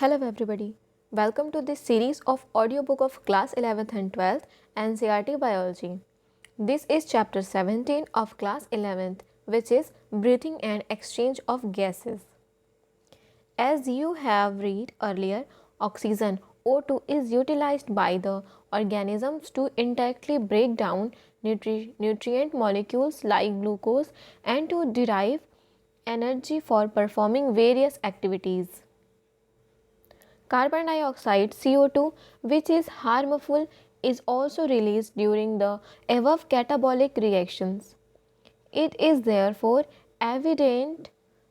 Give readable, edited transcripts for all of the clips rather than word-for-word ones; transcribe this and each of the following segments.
Hello everybody. Welcome to this series of audiobook of class 11th and 12th NCERT Biology. This is chapter 17 of class 11th, which is breathing and exchange of gases. As you have read earlier, oxygen O2 is utilized by the organisms to indirectly break down nutrient molecules like glucose and to derive energy for performing various activities. Carbon dioxide CO2, which is harmful, is also released during the above catabolic reactions. It is therefore evident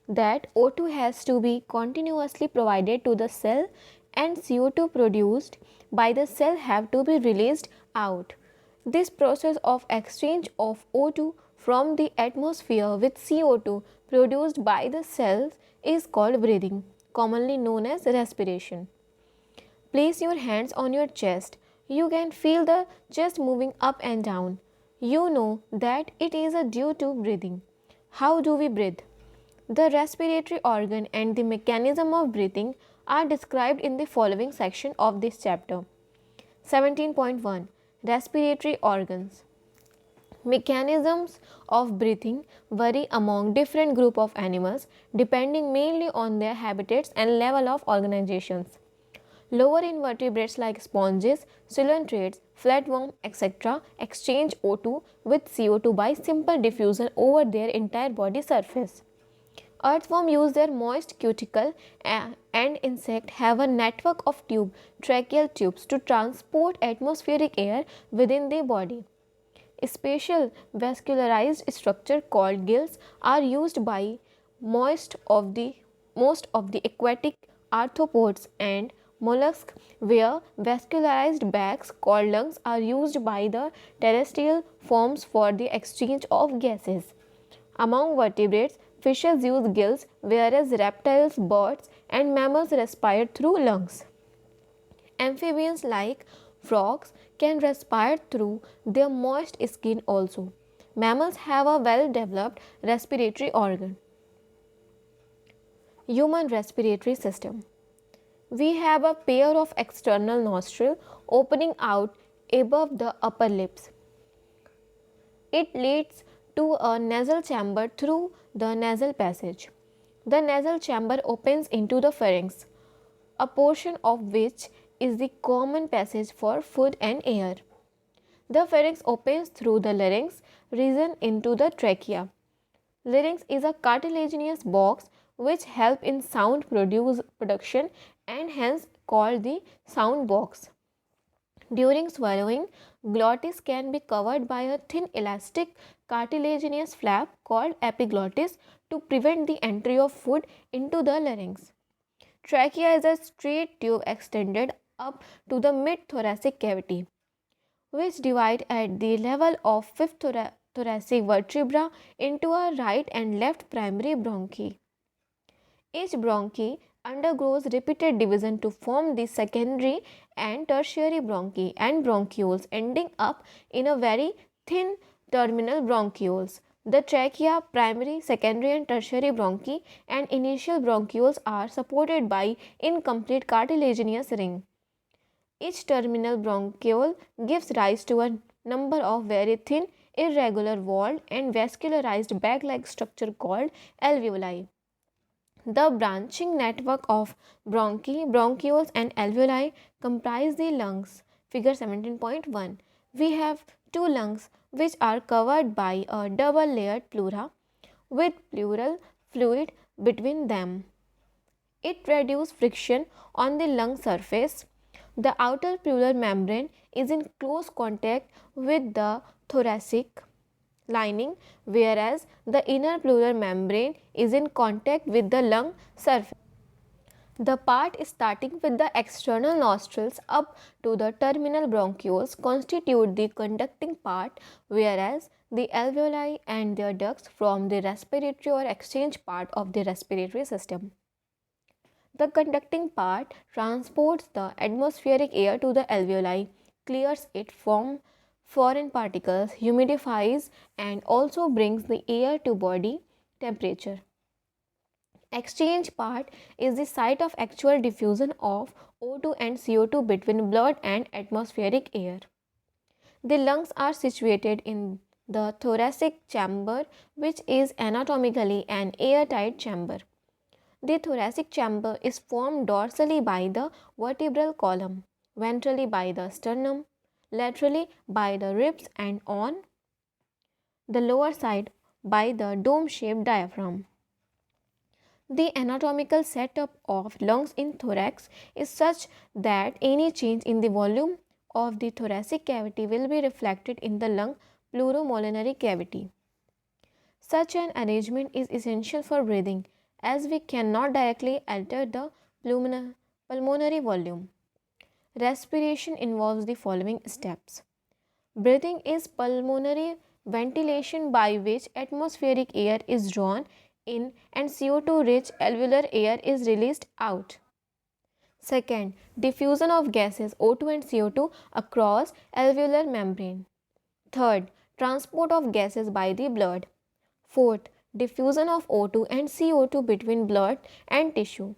that O2 has to be continuously provided to the cell and CO2 produced by the cell have to be released out. This process of exchange of O2 from the atmosphere with CO2 produced by the cells is called breathing, commonly known as respiration. Place your hands on your chest. You can feel the chest moving up and down. You know that it is due to breathing. How do we breathe? The respiratory organ and the mechanism of breathing are described in the following section of this chapter. 17.1 Respiratory organs. Mechanisms of breathing vary among different group of animals depending mainly on their habitats and level of organizations. Lower invertebrates like sponges, coelentrates, flatworms, etc. exchange O2 with CO2 by simple diffusion over their entire body surface. Earthworms use their moist cuticle and insects have a network of tracheal tubes to transport atmospheric air within their body. Special vascularized structure called gills are used by most of the aquatic arthropods and mollusks, where vascularized bags called lungs are used by the terrestrial forms for the exchange of gases. Among vertebrates, fishes use gills, whereas reptiles, birds, and mammals respire through lungs. Amphibians like frogs can respire through their moist skin also. Mammals have a well developed respiratory organ. Human respiratory system. We have a pair of external nostrils opening out above the upper lips. It leads to a nasal chamber through the nasal passage. The nasal chamber opens into the pharynx, a portion of which is the common passage for food and air. The pharynx opens through the larynx region into the trachea. Larynx is a cartilaginous box which help in sound production and hence called the sound box. During swallowing, glottis can be covered by a thin elastic cartilaginous flap called epiglottis to prevent the entry of food into the larynx. Trachea is a straight tube extended up to the mid-thoracic cavity, which divide at the level of fifth thoracic vertebra into a right and left primary bronchi. Each bronchi undergoes repeated division to form the secondary and tertiary bronchi and bronchioles, ending up in a very thin terminal bronchioles. The trachea, primary, secondary and tertiary bronchi and initial bronchioles are supported by incomplete cartilaginous ring. Each terminal bronchiole gives rise to a number of very thin, irregular walled and vascularized bag-like structure called alveoli. The branching network of bronchi, bronchioles and alveoli comprise the lungs. Figure 17.1. We have two lungs which are covered by a double layered pleura with pleural fluid between them. It reduces friction on the lung surface. The outer pleural membrane is in close contact with the thoracic lining, whereas the inner pleural membrane is in contact with the lung surface. The part starting with the external nostrils up to the terminal bronchioles constitute the conducting part, whereas the alveoli and their ducts form the respiratory or exchange part of the respiratory system. The conducting part transports the atmospheric air to the alveoli, clears it from foreign particles, humidifies and also brings the air to body temperature. Exchange part is the site of actual diffusion of O2 and CO2 between blood and atmospheric air. The lungs are situated in the thoracic chamber, which is anatomically an airtight chamber. The thoracic chamber is formed dorsally by the vertebral column, ventrally by the sternum, laterally by the ribs, and on the lower side by the dome-shaped diaphragm. The anatomical setup of lungs in thorax is such that any change in the volume of the thoracic cavity will be reflected in the lung pleuromulmonary cavity. Such an arrangement is essential for breathing, as we cannot directly alter the pulmonary volume. Respiration involves the following steps. Breathing is pulmonary ventilation by which atmospheric air is drawn in and CO2 rich alveolar air is released out. Second, diffusion of gases O2 and CO2 across alveolar membrane. Third, transport of gases by the blood. Fourth, diffusion of O2 and CO2 between blood and tissue.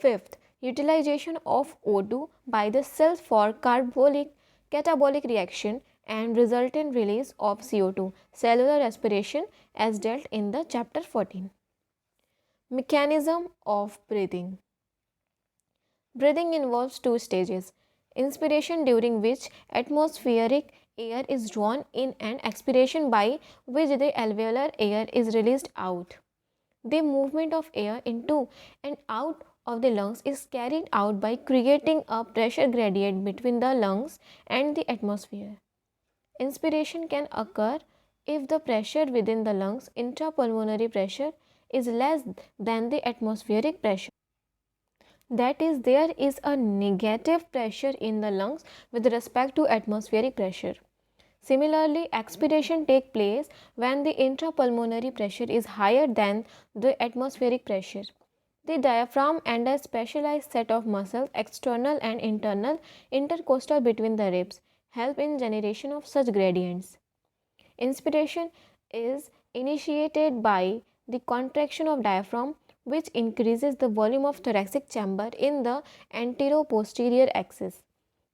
Fifth, utilization of O2 by the cells for catabolic reaction and resultant release of CO2, cellular respiration, as dealt in the chapter 14. Mechanism of breathing. Breathing involves two stages: inspiration, during which atmospheric air is drawn in, and expiration, by which the alveolar air is released out. The movement of air into and out of the lungs is carried out by creating a pressure gradient between the lungs and the atmosphere. Inspiration can occur if the pressure within the lungs, intrapulmonary pressure, is less than the atmospheric pressure. That is, there is a negative pressure in the lungs with respect to atmospheric pressure. Similarly, expiration takes place when the intrapulmonary pressure is higher than the atmospheric pressure. The diaphragm and a specialized set of muscles, external and internal, intercostal between the ribs, help in generation of such gradients. Inspiration is initiated by the contraction of diaphragm, which increases the volume of thoracic chamber in the antero-posterior axis.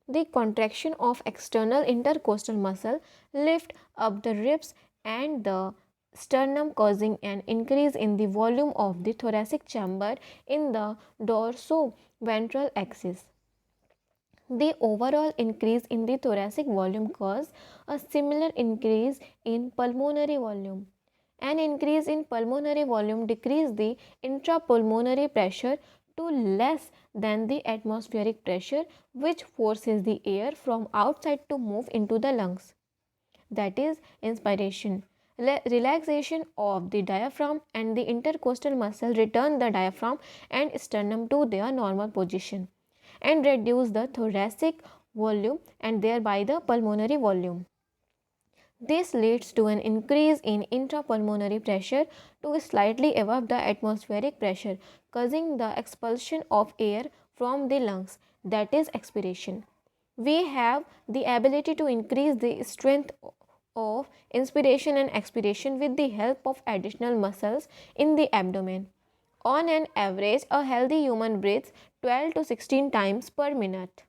The contraction of external intercostal muscle lift up the ribs and the sternum, causing an increase in the volume of the thoracic chamber in the dorso-ventral axis. The overall increase in the thoracic volume causes a similar increase in pulmonary volume. An increase in pulmonary volume decreases the intrapulmonary pressure to less than the atmospheric pressure, which forces the air from outside to move into the lungs. That is inspiration. Relaxation of the diaphragm and the intercostal muscle return the diaphragm and sternum to their normal position and reduce the thoracic volume and thereby the pulmonary volume. This leads to an increase in intrapulmonary pressure to slightly above the atmospheric pressure, causing the expulsion of air from the lungs, that is expiration. We have the ability to increase the strength of inspiration and expiration with the help of additional muscles in the abdomen. On an average, a healthy human breathes 12 to 16 times per minute.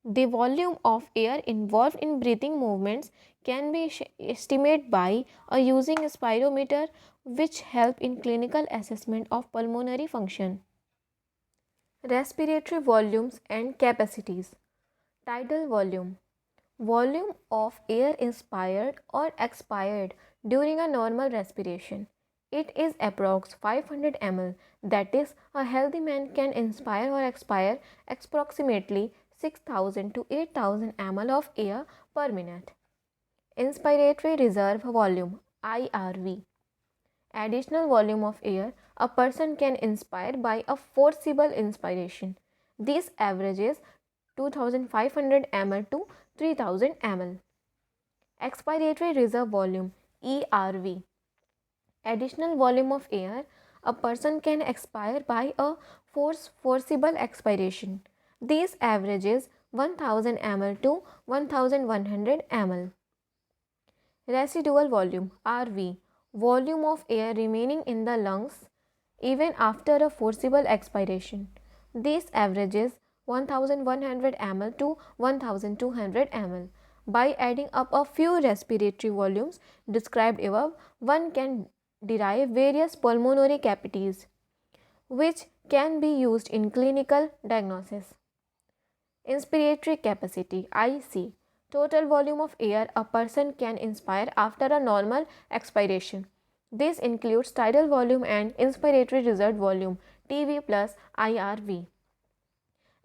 The volume of air involved in breathing movements can be estimated by using a spirometer, which help in clinical assessment of pulmonary function. Respiratory volumes and capacities. Tidal volume. Volume of air inspired or expired during a normal respiration. It is approx 500 ml. That is, a healthy man can inspire or expire approximately 6000 to 8000 ml of air per minute. Inspiratory reserve volume IRV. Additional volume of air a person can inspire by a forcible inspiration. This averages 2500 ml to 3000 ml. Expiratory reserve volume ERV. Additional volume of air a person can expire by a forcible expiration. This averages 1000 ml to 1100 ml. Residual volume RV. Volume of air remaining in the lungs even after a forcible expiration. This averages 1100 ml to 1200 ml. By adding up a few respiratory volumes described above, one can derive various pulmonary cavities, which can be used in clinical diagnosis. Inspiratory capacity IC, total volume of air a person can inspire after a normal expiration. This includes tidal volume and inspiratory reserved volume TV plus IRV.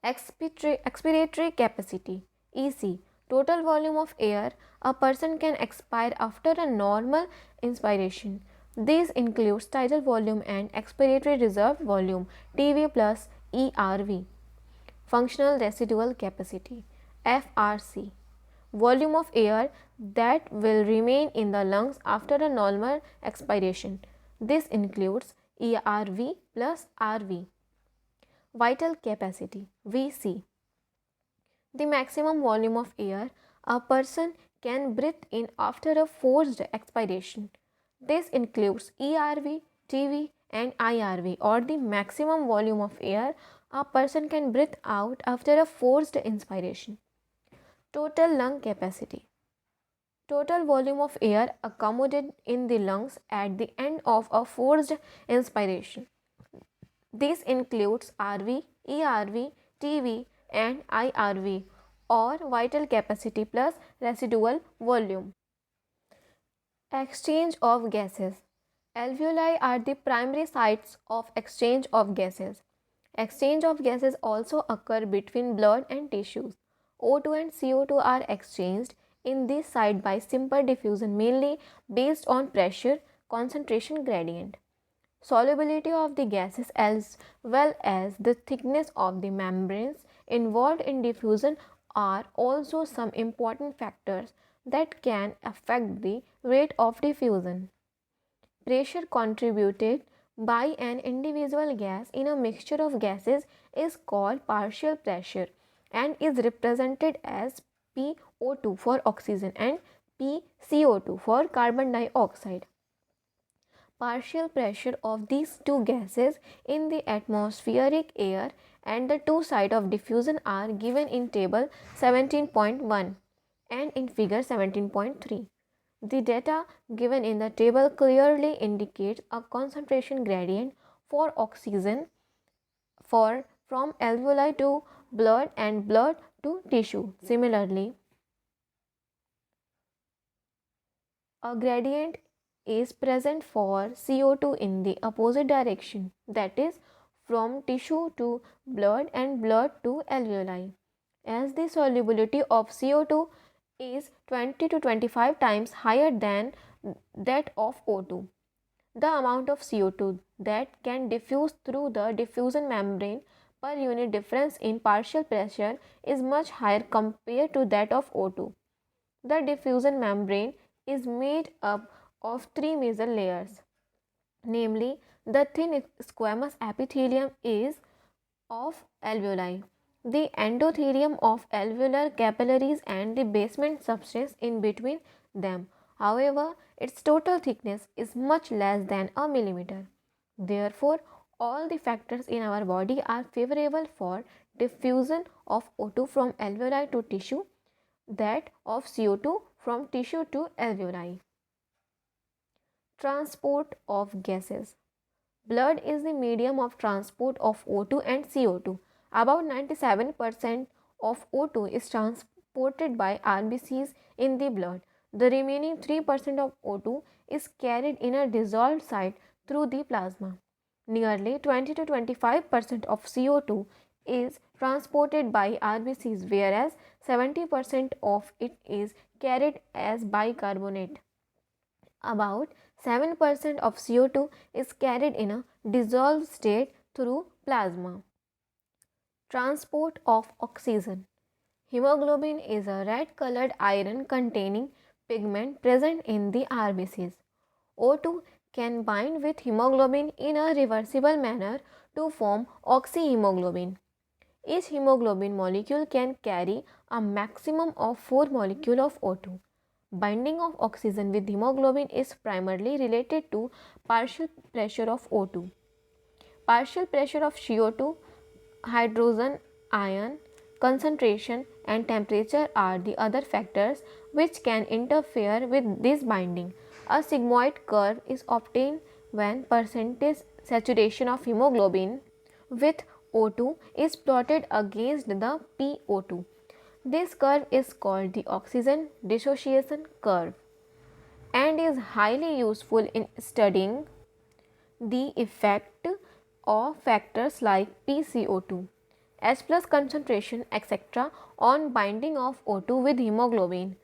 Expiratory capacity EC, total volume of air a person can expire after a normal inspiration. This includes tidal volume and expiratory reserved volume TV plus ERV. Functional residual capacity FRC, volume of air that will remain in the lungs after a normal expiration. This includes ERV plus RV. Vital capacity VC, the maximum volume of air a person can breathe in after a forced expiration. This includes ERV, TV, and IRV, or the maximum volume of air a person can breathe out after a forced inspiration. Total lung capacity, total volume of air accommodated in the lungs at the end of a forced inspiration. This includes RV, ERV, TV, and IRV, or vital capacity plus residual volume. Exchange of gases. Alveoli are the primary sites of exchange of gases. Exchange of gases also occur between blood and tissues. O2 and CO2 are exchanged in this site by simple diffusion, mainly based on pressure concentration gradient. Solubility of the gases as well as the thickness of the membranes involved in diffusion are also some important factors that can affect the rate of diffusion. Pressure contributed by an individual gas in a mixture of gases is called partial pressure and is represented as PO2 for oxygen and PCO2 for carbon dioxide. Partial pressure of these two gases in the atmospheric air and the two sites of diffusion are given in table 17.1 and in figure 17.3. The data given in the table clearly indicates a concentration gradient for oxygen from alveoli to blood and blood to tissue. Similarly, a gradient is present for CO2 in the opposite direction, that is, from tissue to blood and blood to alveoli. As the solubility of CO2 is 20 to 25 times higher than that of O2, the amount of CO2 that can diffuse through the diffusion membrane per unit difference in partial pressure is much higher compared to that of O2. The diffusion membrane is made up of three major layers, namely the thin squamous epithelium is of alveoli, the endothelium of alveolar capillaries and the basement substance in between them. However, its total thickness is much less than a millimeter. Therefore, all the factors in our body are favorable for diffusion of O2 from alveoli to tissue, that of CO2 from tissue to alveoli. Transport of gases. Blood is the medium of transport of O2 and CO2. About 97% of O2 is transported by RBCs in the blood. The remaining 3% of O2 is carried in a dissolved site through the plasma. Nearly 20 to 25% of CO2 is transported by RBCs, whereas 70% of it is carried as bicarbonate. About 7% of CO2 is carried in a dissolved state through plasma. Transport of oxygen. Hemoglobin is a red colored iron containing pigment present in the RBCs. O2 can bind with hemoglobin in a reversible manner to form oxyhemoglobin. Each hemoglobin molecule can carry a maximum of 4 molecules of O2. Binding of oxygen with hemoglobin is primarily related to partial pressure of O2. Partial pressure of CO2, hydrogen ion concentration and temperature are the other factors which can interfere with this binding. A sigmoid curve is obtained when percentage saturation of hemoglobin with O2 is plotted against the PO2. This curve is called the oxygen dissociation curve and is highly useful in studying the effect of factors like PCO2, H plus concentration, etc. on binding of O2 with hemoglobin.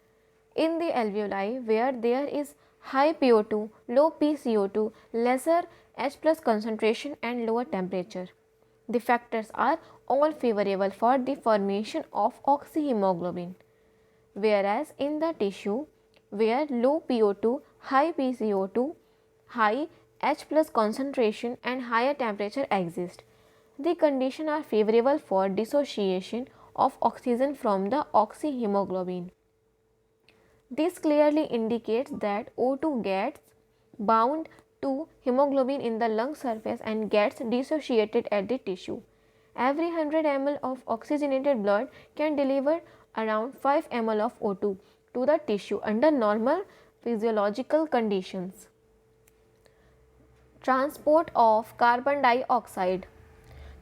In the alveoli where there is high PO2, low PCO2, lesser H plus concentration and lower temperature, the factors are all favorable for the formation of oxyhemoglobin. Whereas in the tissue where low PO2, high PCO2, high H plus concentration and higher temperature exist, the conditions are favorable for dissociation of oxygen from the oxyhemoglobin. This clearly indicates that O2 gets bound to hemoglobin in the lung surface and gets dissociated at the tissue. Every 100 ml of oxygenated blood can deliver around 5 ml of O2 to the tissue under normal physiological conditions. Transport of carbon dioxide.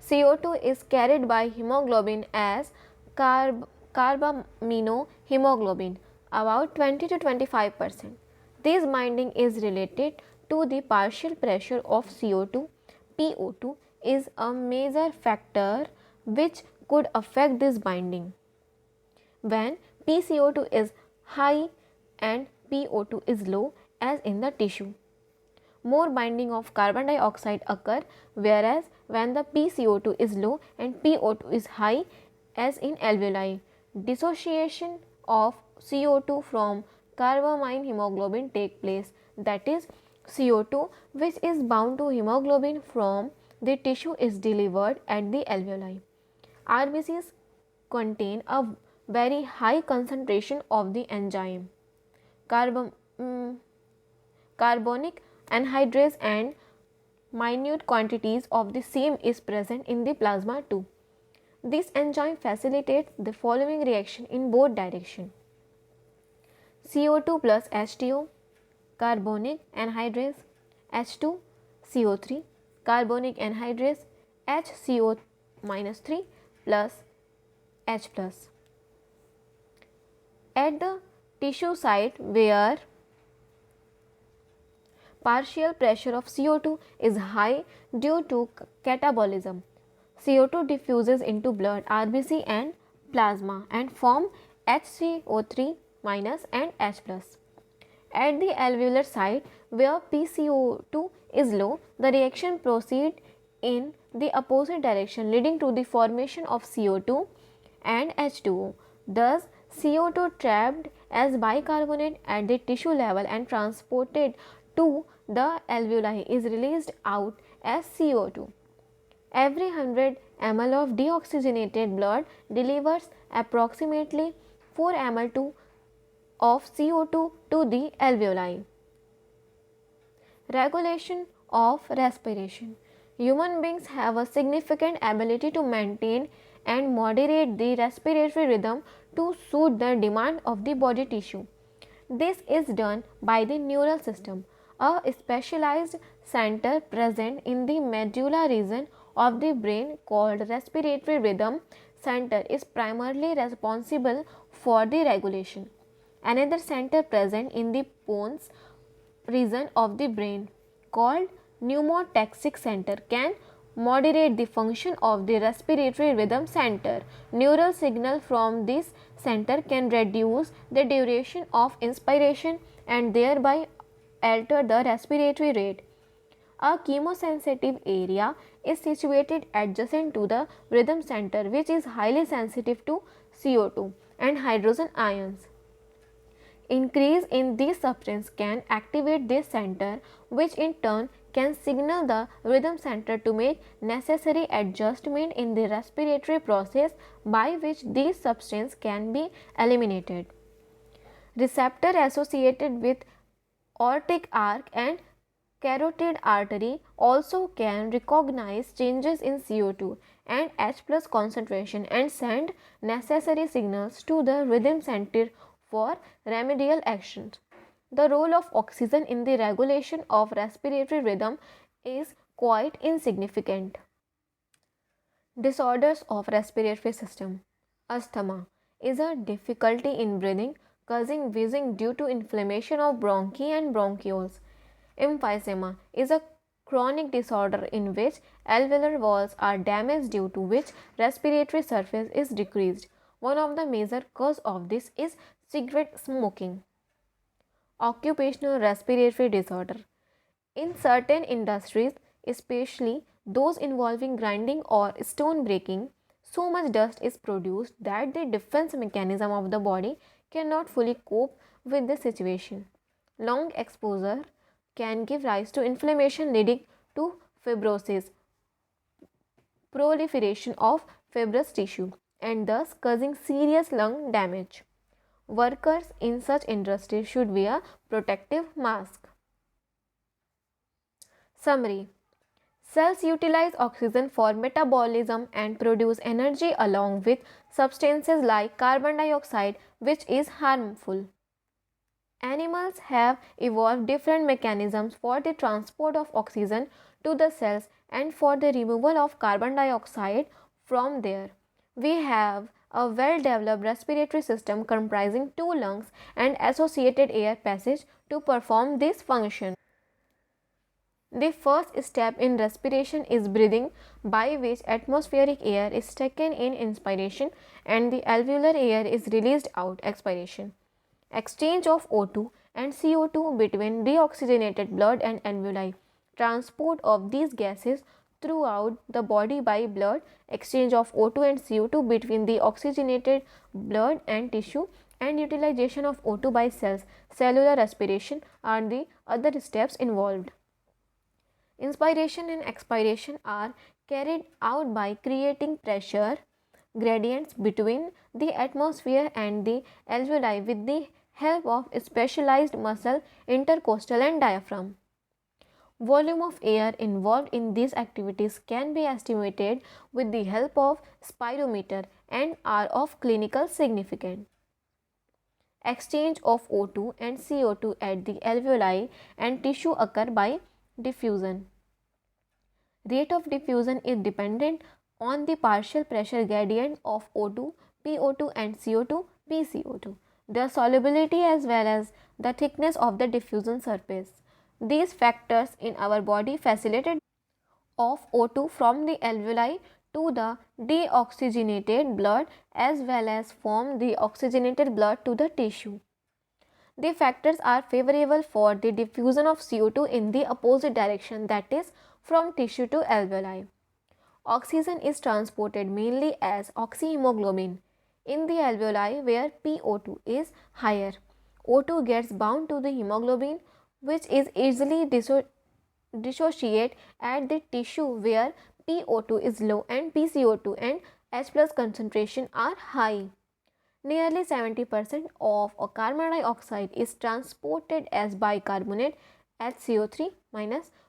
CO2 is carried by hemoglobin as carbaminohemoglobin, about 20 to 25%. This binding is related to the partial pressure of CO2. PO2 is a major factor which could affect this binding. When PCO2 is high and PO2 is low, as in the tissue, more binding of carbon dioxide occur, whereas when the PCO2 is low and PO2 is high, as in alveoli, dissociation of CO2 from carbamine hemoglobin take place, that is CO2 which is bound to hemoglobin from the tissue is delivered at the alveoli. RBCs contain a very high concentration of the enzyme carbonic anhydrase and minute quantities of the same is present in the plasma too. This enzyme facilitates the following reaction in both directions: CO2 plus H2O, carbonic anhydrase, H2, CO3, carbonic anhydrase, HCO minus 3 plus H plus. At the tissue site where partial pressure of CO2 is high due to catabolism, CO2 diffuses into blood, RBC and plasma and form HCO3 minus and H plus. At the alveolar site where PCO2 is low, the reaction proceeds in the opposite direction, leading to the formation of CO2 and H2O. Thus, CO2 trapped as bicarbonate at the tissue level and transported to the alveoli is released out as CO2. Every 100 ml of deoxygenated blood delivers approximately 4 ml of CO2 to the alveoli. Regulation of respiration. Human beings have a significant ability to maintain and moderate the respiratory rhythm to suit the demand of the body tissue. This is done by the neural system, a specialized center present in the medulla region of the brain called respiratory rhythm center is primarily responsible for the regulation. Another center present in the pons region of the brain called pneumotaxic center can moderate the function of the respiratory rhythm center. Neural signal from this center can reduce the duration of inspiration and thereby alter the respiratory rate. A chemosensitive area is situated adjacent to the rhythm center, which is highly sensitive to CO2 and hydrogen ions. Increase in these substances can activate this center, which in turn can signal the rhythm center to make necessary adjustment in the respiratory process by which these substances can be eliminated. Receptor associated with aortic arc and Carotid artery also can recognize changes in CO2 and H plus concentration and send necessary signals to the rhythm center for remedial actions. The role of oxygen in the regulation of respiratory rhythm is quite insignificant. Disorders of respiratory system. Asthma is a difficulty in breathing causing wheezing due to inflammation of bronchi and bronchioles. Emphysema is a chronic disorder in which alveolar walls are damaged due to which respiratory surface is decreased. One of the major causes of this is cigarette smoking. Occupational respiratory disorder. In certain industries, especially those involving grinding or stone breaking, so much dust is produced that the defense mechanism of the body cannot fully cope with the situation. Long exposure can give rise to inflammation leading to fibrosis, proliferation of fibrous tissue, and thus causing serious lung damage. Workers in such industries should wear protective masks. Summary. Cells utilize oxygen for metabolism and produce energy along with substances like carbon dioxide, which is harmful. Animals have evolved different mechanisms for the transport of oxygen to the cells and for the removal of carbon dioxide from there. We have a well developed respiratory system comprising two lungs and associated air passage to perform this function. The first step in respiration is breathing, by which atmospheric air is taken in inspiration and the alveolar air is released out expiration. Exchange of O2 and CO2 between deoxygenated blood and alveoli, transport of these gases throughout the body by blood, exchange of O2 and CO2 between the oxygenated blood and tissue, and utilization of O2 by cells, cellular respiration are the other steps involved. Inspiration and expiration are carried out by creating pressure gradients between the atmosphere and the alveoli with the help of specialized muscle intercostal and diaphragm. Volume of air involved in these activities can be estimated with the help of spirometer and are of clinical significance. Exchange of O2 and CO2 at the alveoli and tissue occur by diffusion. Rate of diffusion is dependent on the partial pressure gradient of O2, PO2 and CO2, PCO2, their solubility as well as the thickness of the diffusion surface. These factors in our body facilitate of O2 from the alveoli to the deoxygenated blood as well as from the oxygenated blood to the tissue. The factors are favorable for the diffusion of CO2 in the opposite direction, that is from tissue to alveoli. Oxygen is transported mainly as oxyhemoglobin in the alveoli where PO2 is higher. O2 gets bound to the hemoglobin which is easily dissociated at the tissue where PO2 is low and PCO2 and H plus concentration are high. Nearly 70% of carbon dioxide is transported as bicarbonate HCO3-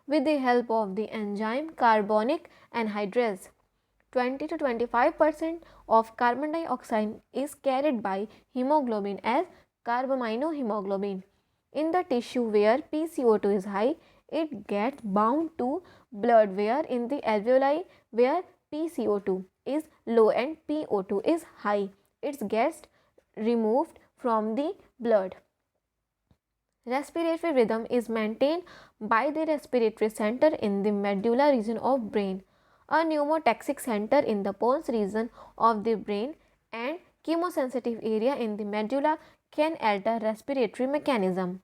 with the help of the enzyme carbonic anhydrase. 20 to 25% of carbon dioxide is carried by hemoglobin as carbaminohemoglobin. In the tissue where PCO2 is high, it gets bound to blood, where in the alveoli where PCO2 is low and PO2 is high, it gets removed from the blood. Respiratory rhythm is maintained by the respiratory center in the medulla region of brain, a pneumotaxic center in the pons region of the brain, and chemosensitive area in the medulla can alter respiratory mechanism.